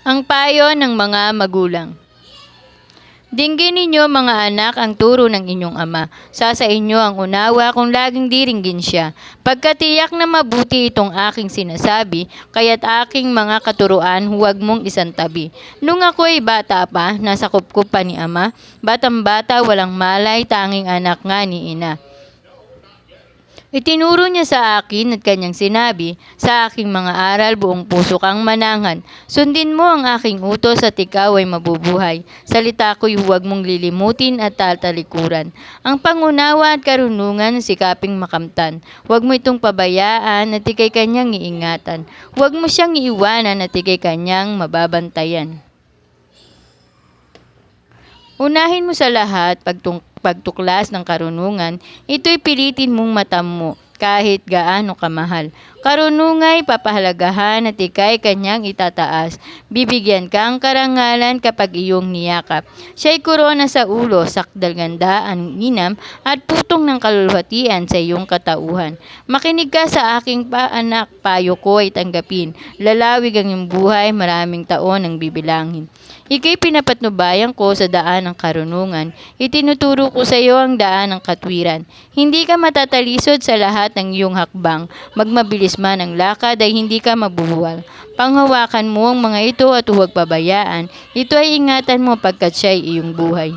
Ang payo ng mga magulang. Dinggin ninyo mga anak ang turo ng inyong ama. Sa inyo ang unawa kung laging diringgin siya. Pagkatiyak na mabuti itong aking sinasabi, kaya't aking mga katuruan huwag mong isantabi. Nung ako'y bata pa, nasa kupkup pa ni ama, batang-bata walang malay, tanging anak nga ni ina. Itinuro niya sa akin at kanyang sinabi, sa aking mga aral buong puso kang manangan. Sundin mo ang aking utos at ikaw ay mabubuhay. Salita ko'y huwag mong lilimutin at tatalikuran. Ang pangunawa at karunungan sikaping makamtan. Huwag mo itong pabayaan at ikay kanyang iingatan. Huwag mo siyang iiwanan at ikay kanyang mababantayan. Unahin mo sa lahat pagtuklas ng karunungan, ito'y pilitin mong matamo kahit gaano kamahal. Karunungay papahalagahan at ikay kanyang itataas. Bibigyan kang karangalan kapag iyong niyakap. Siya'y korona sa ulo, sakdal ganda ang inam at putong ng kaluluhatian sa iyong katauhan. Makinig ka sa aking anak, payo ko ay tanggapin. Lalawig ang iyong buhay, maraming taon ang bibilangin. Ika'y pinapatnubayan ko sa daan ng karunungan. Itinuturo ko sa iyo ang daan ng katwiran. Hindi ka matatalisod sa lahat ng iyong hakbang. Magmabilis man ang lakad ay hindi ka mabubuwal. Panghawakan mo ang mga ito at huwag pabayaan. Ito ay ingatan mo pagkat siya'y iyong buhay.